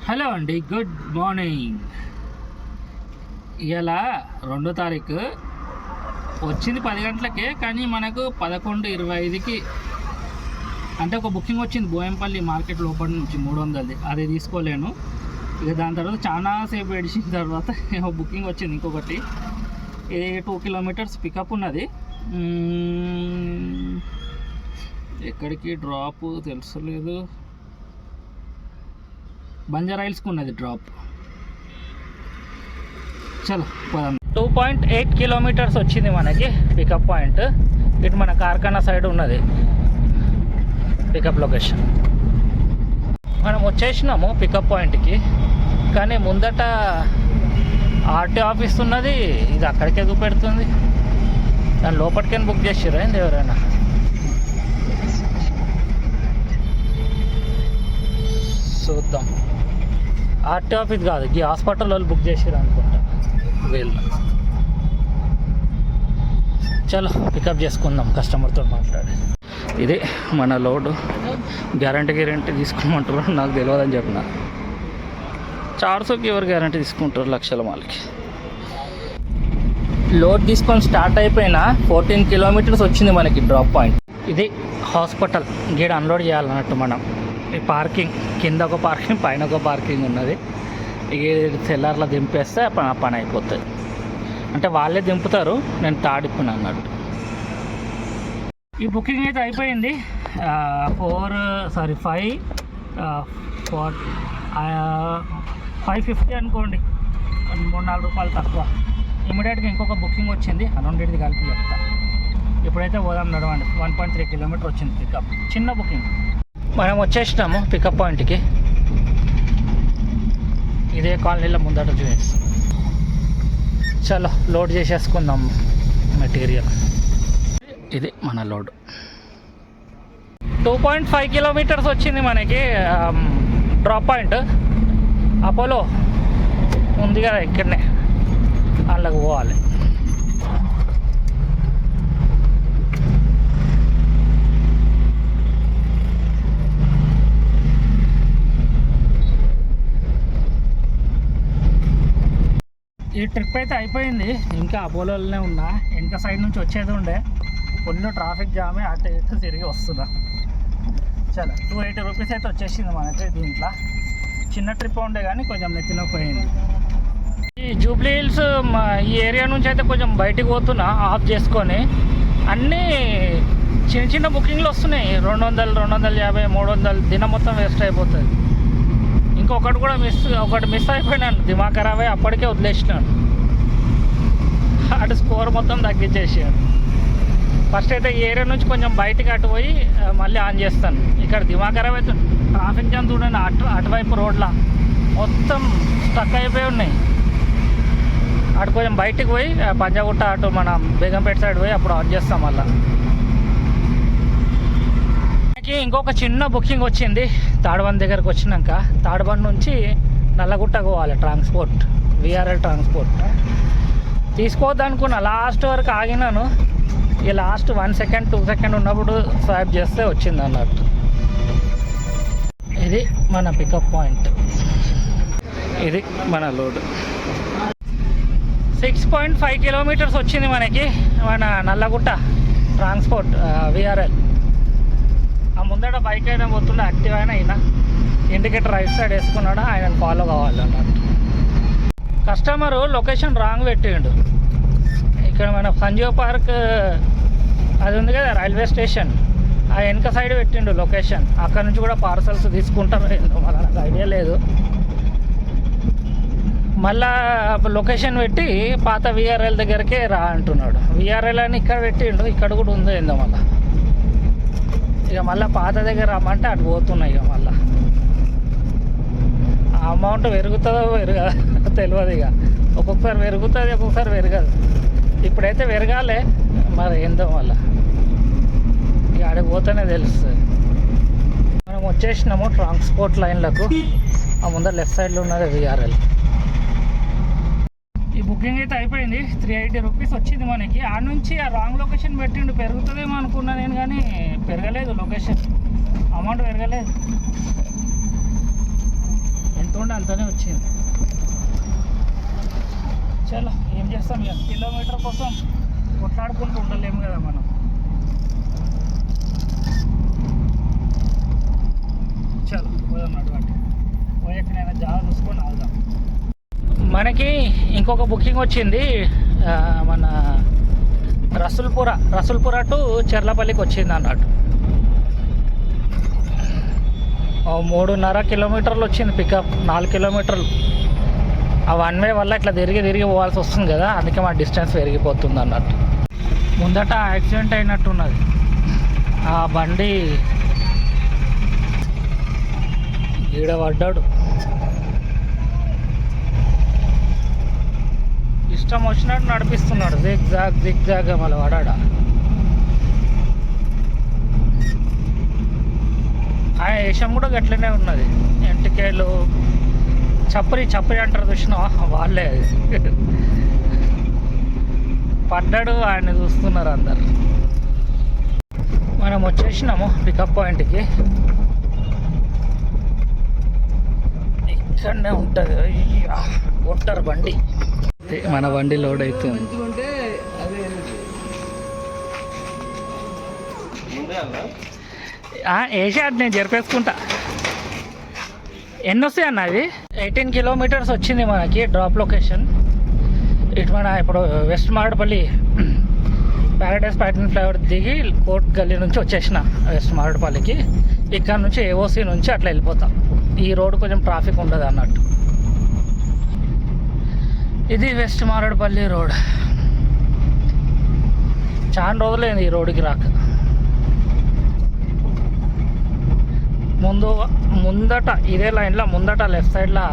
Hello అండి, good morning. ఇలా 2వ తారీఖు వచ్చింది 10 గంటలకే, కానీ మనకు 11:25కి అంటే ఒక బుకింగ్ వచ్చింది బోయంపల్లి మార్కెట్ లోపల నుంచి 300ది. అది తీసుకోలేను. ఇక దాని తర్వాత చాలా సేపు ఏడిచిన తర్వాత బుకింగ్ వచ్చింది ఇంకొకటి. ఇది 2 కిలోమీటర్స్ పికప్ ఉన్నది. ఎక్కడికి డ్రాప్ తెలుసలేదు. బంజారాయిల్స్కి ఉన్నది డ్రాప్. చలో పోదాం. 2.8 కిలోమీటర్స్ వచ్చింది మనకి పికప్ పాయింట్. ఇటు మన కార్ఖానా సైడ్ ఉన్నది పికప్ లొకేషన్. మనం వచ్చేసినాము పికప్ పాయింట్కి, కానీ ముందట ఆర్టీ ఆఫీస్ ఉన్నది. ఇది అక్కడికే చూపెడుతుంది. దాని లోపలికైనా బుక్ చేసిర్రా ఏంది ఎవరైనా? చూద్దాం. ఆర్టీ ఆఫీస్ కాదు, ఈ హాస్పిటల్ వాళ్ళు బుక్ చేసిర్రు అనుకుంటా వీళ్ళు. చలో పికప్ చేసుకుందాం కస్టమర్తో మాట్లాడి. ఇదే మన లోడు. గ్యారంటీ తీసుకోమంటారు, నాకు తెలియదని చెప్పిన. 400కి ఎవరు గ్యారంటీ తీసుకుంటారు లక్షల మాలకి. లోడ్ తీసుకొని స్టార్ట్ అయిపోయిన 14 కిలోమీటర్స్ వచ్చింది మనకి డ్రాప్ పాయింట్. ఇది హాస్పిటల్. గీడ అన్లోడ్ చేయాలన్నట్టు మనం. ఈ పార్కింగ్ కింద ఒక పార్కింగ్, పైన ఒక పార్కింగ్ ఉన్నది. ఇక సెల్లార్లో దింపేస్తే పని అయిపోతుంది. అంటే వాళ్ళే దింపుతారు, నేను తాడిపోయిన అన్నట్టు. ఈ బుకింగ్ అయితే అయిపోయింది. 550 అనుకోండి, 3-4 రూపాయలు తక్కువ. ఇమీడియట్గా ఇంకొక బుకింగ్ వచ్చింది, 100ది కలిపి చెప్తా. ఇప్పుడైతే పోదాం నడవండి. 1.3 కిలోమీటర్ వచ్చింది పికప్, చిన్న బుకింగ్. మనం వచ్చేసినాము పికప్ పాయింట్కి. ఇదే కాలనీలో ముందట చూపిస్తాం. చలో లోడ్ చేసేసుకుందాం మెటీరియల్. ఇది మన లోడ్. 2.5 కిలోమీటర్స్ వచ్చింది మనకి డ్రాప్ పాయింట్. అపోలో ఉంది కదా ఇక్కడనే, అందులోకి పోవాలి. ఈ ట్రిప్ అయితే అయిపోయింది. ఇంకా అపోలోలోనే ఉన్నా. వెనక సైడ్ నుంచి వచ్చేది ఉండే, ఫుల్ ట్రాఫిక్ జామే. అటు ఇటు తిరిగి వస్తున్నా. చాలా 280 రూపీస్ అయితే వచ్చేసింది మనకి దీంట్లో. చిన్న ట్రిప్ ఉండే కానీ కొంచెం నెత్తినపోయింది. ఈ జూబ్లీ హిల్స్ ఈ ఏరియా నుంచి అయితే కొంచెం బయటికి పోతున్నా ఆఫ్ చేసుకొని. అన్నీ చిన్న చిన్న బుకింగ్లు వస్తున్నాయి. 200, 250, 300. దినం మొత్తం వేస్ట్ అయిపోతుంది. ఒకటి మిస్ అయిపోయినాను, దిమాగ్ ఖరాబ్ అయ్యి అప్పటికే వదిలేసినాను. అటు స్కోర్ మొత్తం తగ్గించేసాను. ఫస్ట్ అయితే ఈ ఏరియా నుంచి కొంచెం బయటికి అటు పోయి మళ్ళీ ఆన్ చేస్తాను. ఇక్కడ దిమాగ్ ఖరాబ్ అవుతుంది. ట్రాఫిక్ జామ్ చూడండి, అటువైపు రోడ్ల మొత్తం స్టక్ అయిపోయి ఉన్నాయి. అటు కొంచెం బయటికి పోయి పంజాగుట్ట అటు మన బేగంపేట సైడ్ పోయి అప్పుడు ఆన్ చేస్తాం. మళ్ళీ ఇంకొక చిన్న బుకింగ్ వచ్చింది తాడబండ్ దగ్గరకు వచ్చినాక. తాడబండ్ నుంచి నల్లగుట్టకు పోవాలి ట్రాన్స్పోర్ట్, విఆర్ఎల్ ట్రాన్స్పోర్ట్. తీసుకోవద్దు అనుకున్నా, లాస్ట్ వరకు ఆగినాను. ఇక లాస్ట్ 1 సెకండ్ 2 సెకండ్ ఉన్నప్పుడు స్వాప్ చేస్తే వచ్చింది అన్నట్టు. ఇది మన పికప్ పాయింట్. ఇది మన లోడ్. 6.5 కిలోమీటర్స్ వచ్చింది మనకి మన నల్లగుట్ట ట్రాన్స్పోర్ట్ విఆర్ఎల్. ఆ ముందట బైక్ అయినా పోతుండే, యాక్టివ్ అయినా ఇండికేటర్ రైట్ సైడ్ వేసుకున్నాడు. ఆయన ఫాలో కావాలి అన్నట్టు. కస్టమరు లొకేషన్ రాంగ్ పెట్టిండు. ఇక్కడ మన సంజీవ్ పార్క్ అది ఉంది కదా రైల్వే స్టేషన్, ఆ వెనక సైడ్ పెట్టిండు లొకేషన్. అక్కడ నుంచి కూడా పార్సల్స్ తీసుకుంటారు ఏందో మళ్ళీ నాకు ఐడియా లేదు. మళ్ళా లొకేషన్ పెట్టి పాత విఆర్ఎల్ దగ్గరికే రా అంటున్నాడు. విఆర్ఎల్ అని ఇక్కడ పెట్టిండు, ఇక్కడ కూడా ఉందో ఏందో. మళ్ళీ ఇక మళ్ళీ పాత దగ్గర రమ్మంటే అటు పోతున్నాయి. ఇక మళ్ళీ ఆ అమౌంట్ పెరుగుతుందో తెలియదు. ఇక ఒక్కొక్కసారి పెరుగుతుంది, ఒక్కొక్కసారి పెరగదు. ఇప్పుడైతే పెరగాలే, మరి ఏందో మళ్ళీ ఇక ఆడికి పోతేనే తెలుస్తుంది. మనం వచ్చేసినాము ట్రాన్స్పోర్ట్ లైన్లకు. ఆ ముందర లెఫ్ట్ సైడ్లో ఉన్నది విఆర్ఎల్. ఈ బుకింగ్ అయితే అయిపోయింది. 380 రూపీస్ వచ్చింది మనకి. ఆ నుంచి ఆ రాంగ్ లొకేషన్ పెట్టిండు. పెరుగుతుందేమో అనుకున్నా నేను, కానీ పెరగలేదు. లొకేషన్ అమౌంట్ పెరగలేదు. ఎంత ఉండే అంతనే వచ్చింది. చలో ఏం చేస్తాం ఇక, కిలోమీటర్ కోసం కొట్లాడుకుంటూ ఉండలేము కదా మనం. చలో పోదాం, అటువంటి పోయక్కనైనా జాగా చూసుకొని ఆగుదాం. మనకి ఇంకొక బుకింగ్ వచ్చింది, మన రసూల్పుర టు చెర్లపల్లికి వచ్చింది అన్నట్టు. 3.5 కిలోమీటర్లు వచ్చింది పికప్, 4 కిలోమీటర్లు. ఆ 1 వే వల్ల ఇట్లా తిరిగి పోవాల్సి వస్తుంది కదా, అందుకే మా డిస్టెన్స్ పెరిగిపోతుంది అన్నట్టు. ముందట యాక్సిడెంట్ అయినట్టున్నది, ఆ బండి ఈడ పడ్డాడు. ఇష్టం వచ్చినట్టు నడిపిస్తున్నాడు, జిగ్ జాగ్ మళ్ళీ పడాడా. ఆ వేషం కూడా గట్లనే ఉన్నది, ఎంటికేలు చప్పరి అంటారు చూసినా వాళ్ళే. అది పడ్డాడు, ఆయన చూస్తున్నారు అందరు. మనం వచ్చేసినాము పికప్ పాయింట్కి, ఇక్కడనే ఉంటుంది కొట్టారు బండి. మన బండి లోడ్ అవుతుంది. వేసాడు, నేను జరిపేసుకుంటా. ఎన్ని వస్తాయి అన్న అవి? 18 కిలోమీటర్స్ వచ్చింది మనకి డ్రాప్ లొకేషన్. ఇటు మన ఇప్పుడు west Marredpally paradise pattern flyover దిగి కోర్ట్ గల్లీ నుంచి వచ్చేసిన వెస్ట్ మారేడుపల్లికి. ఇక్కడ నుంచి ఏఓసి నుంచి అట్లా వెళ్ళిపోతాం. ఈ రోడ్డు కొంచెం ట్రాఫిక్ ఉండదు అన్నట్టు. ఇది వెస్ట్ మారేడుపల్లి రోడ్. చాలా రోజులైంది ఈ రోడ్డుకి రాక. ముందట ఇదే లైన్లో ముందట లెఫ్ట్ సైడ్లో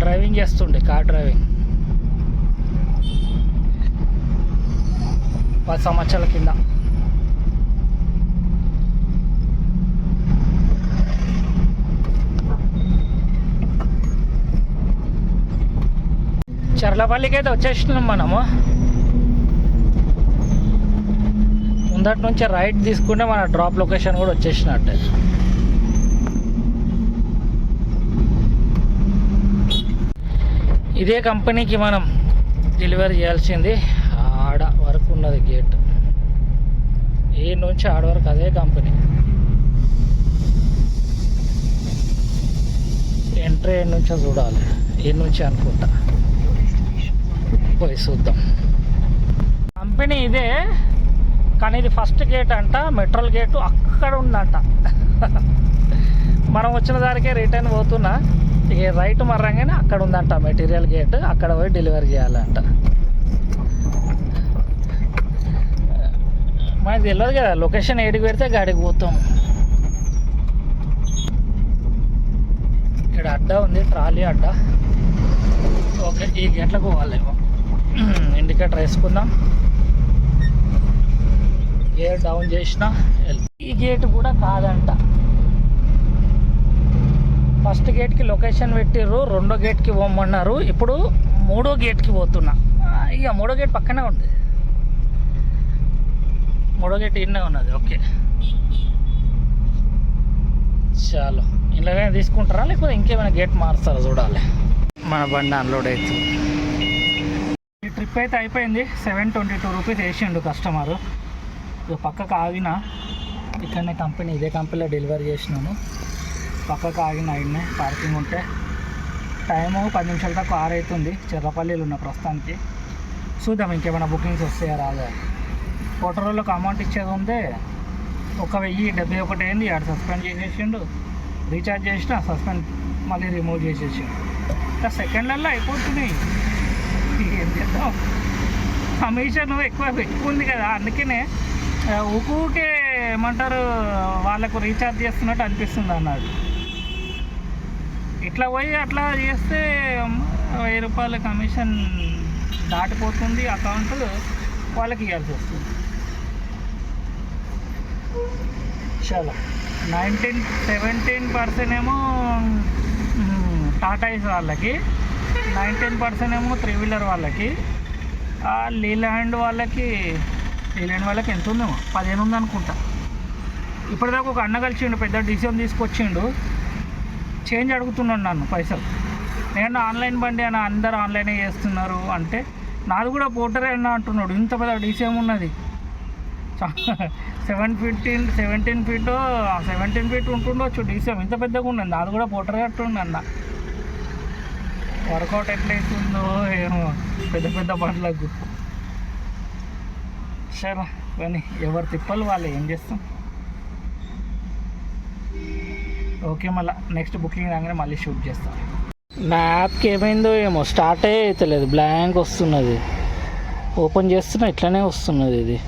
డ్రైవింగ్ చేస్తుండే, కార్ డ్రైవింగ్ 10 సంవత్సరాల కింద. చర్లపల్లికి అయితే వచ్చేసినాం మనము. ముందటి నుంచి రైట్ తీసుకుంటే మన డ్రాప్ లొకేషన్ కూడా వచ్చేసినట్టే. ఇదే కంపెనీకి మనం డెలివరీ చేయాల్సింది. ఆడ వరకు ఉన్నది గేట్, ఏ నుంచి ఆడ వరకు అదే కంపెనీ. ఎంట్రీ ఏ నుంచో చూడాలి, ఏ నుంచి అనుకుంటా, పోయి చూద్దాం. కంపెనీ ఇదే, కానీ ఇది ఫస్ట్ గేట్ అంట. మెట్రల్ గేటు అక్కడ ఉందంట. మనం వచ్చిన దానికే రిటర్న్ పోతున్నా, ఇక రైట్ మర్రంగానే అక్కడ ఉందంట మెటీరియల్ గేట్. అక్కడ పోయి డెలివరీ చేయాలంట. మనకి తెలియదు కదా లొకేషన్, ఏడికి పెడితే గాడికి పోతాం. ఇక్కడ అడ్డా ఉంది, ట్రాలీ అడ్డా. ఓకే, ఈ గేట్లకు పోవాలేమో. ఇండికేటర్ వేసుకుందాం. గేట్ డౌన్ చేసిన, ఈ గేట్ కూడా కాదంట. ఫస్ట్ గేట్కి లొకేషన్ పెట్టిర్రు, రెండో గేట్కి పోమన్నారు. ఇప్పుడు 3వ గేట్కి పోతున్నా. ఇక 3వ గేట్ పక్కనే ఉంది, 3వ గేట్ ఇన్నే ఉన్నది. ఓకే చాలు, ఇలాగే తీసుకుంటారా లేకపోతే ఇంకేమైనా గేట్ మారుస్తారా చూడాలి. మన బండి అన్లోడ్ అవుతుంది. ఈ ట్రిప్ అయితే అయిపోయింది. 722 రూపీస్ వేసిండు కస్టమరు. పక్కకు ఆగిన, ఇక్కడనే కంపెనీ, ఇదే కంపెనీలో డెలివరీ చేసినాను. పక్కకు ఆగిన, ఆయన్నే పార్కింగ్ ఉంటే. టైము 10 నిమిషాల దాకా 6 అవుతుంది. చెర్లపల్లిలో ఉన్న ప్రస్తుతానికి. చూద్దాం ఇంకేమైనా బుకింగ్స్ వస్తాయా రాదా. ఫోటోలకు అమౌంట్ ఇచ్చేది ఉందే, 1071 అయింది. ఆడు సస్పెండ్ చేసేసిండు. రీఛార్జ్ చేసిన, సస్పెండ్ మళ్ళీ రిమూవ్ చేసేసిండు. ఇంకా సెకండ్లలో అయిపోతున్నాయి. ఏం చేద్దాం, కమిషన్ ఎక్కువ పెట్టుకుంది కదా, అందుకనే ఊకే ఏమంటారు వాళ్ళకు రీఛార్జ్ చేస్తున్నట్టు అనిపిస్తుంది అన్నాడు. ఇట్లా పోయి అట్లా చేస్తే 1000 రూపాయల కమిషన్ దాటిపోతుంది. అకౌంట్ వాళ్ళకి ఇవ్వాల్సి వస్తుంది. చాలా 17% ఏమో టాటా ఐస్ వాళ్ళకి, 19% ఏమో 3 వీలర్ వాళ్ళకి. లీలాండ్ వాళ్ళకి ఎంత ఉందేమో 15 ఉంది అనుకుంటా. ఇప్పటిదాకా ఒక అన్న కలిసిండు, పెద్ద డిసిజన్ తీసుకొచ్చిండు. చేంజ్ అడుగుతున్నాడు నన్ను పైసలు. నేను ఆన్లైన్ బండి అని అందరు ఆన్లైనే చేస్తున్నారు అంటే నాది కూడా పోర్టరే అన్న అంటున్నాడు. ఇంత పెద్ద డీసీఎం ఉన్నది 17 ఫీట్ ఉంటుండొచ్చు డీసీఎం. ఇంత పెద్దగా ఉన్నది, నాది కూడా పోర్టరే అంటుండే అన్న. వర్కౌట్ ఎట్లయితుందో ఏమో పెద్ద పెద్ద బండ్లకు. సరే కానీ ఎవరు తిప్పలు వాళ్ళు, ఏం చేస్తాం. ఓకే, మళ్ళీ నెక్స్ట్ బుకింగ్ రాగానే మళ్ళీ షూట్ చేస్తాం. నా యాప్కి ఏమైందో ఏమో స్టార్ట్ అవుతలేదు, బ్లాంక్ వస్తున్నది. ఓపెన్ చేస్తున్నా ఇట్లనే వస్తున్నది. ఇది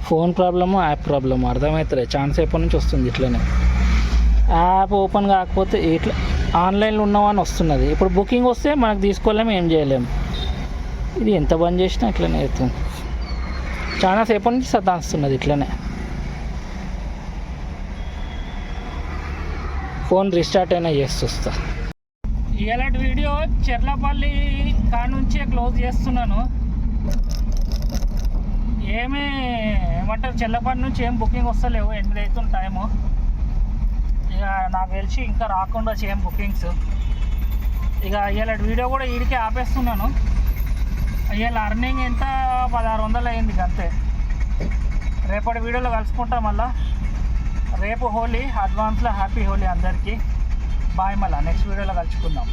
ఫోన్ ప్రాబ్లము యాప్ ప్రాబ్లము అర్థమవుతుంది. ఛాన్స్ ఎప్పటి నుంచి వస్తుంది ఇట్లనే. యాప్ ఓపెన్ కాకపోతే ఇట్లా ఆన్లైన్లో ఉన్నామని వస్తున్నది. ఇప్పుడు బుకింగ్ వస్తే మనకు తీసుకోలేము, ఏం చేయలేము. ఇది ఎంత బంద్ చేసినా ఇట్లనే అవుతుంది. చాలా సేపటి నుంచి సతాస్తున్నది ఇట్లనే. ఫోన్ రీస్టార్ట్ అయినా చేస్తా. ఇలాంటి వీడియో చెర్లపల్లి కానుంచే క్లోజ్ చేస్తున్నాను. ఏమంటారు, చెర్లపల్లి నుంచి ఏం బుకింగ్ వస్తలేవు. 8 అవుతుంది టైము. ఇక నాకు తెలిసి ఇంకా రాకుండా ఏం బుకింగ్స్. ఇక ఇలాంటి వీడియో కూడా వీడికే ఆపేస్తున్నాను. ఇవాళ అర్నింగ్ ఎంత 1600 అయింది అంతే. రేపటి వీడియోలో కలుసుకుంటాం మళ్ళా. రేపు హోలీ, అడ్వాన్స్లో హ్యాపీ హోలీ అందరికీ. బాయ్. మళ్ళీ నెక్స్ట్ వీడియోలో కలుసుకుందాం.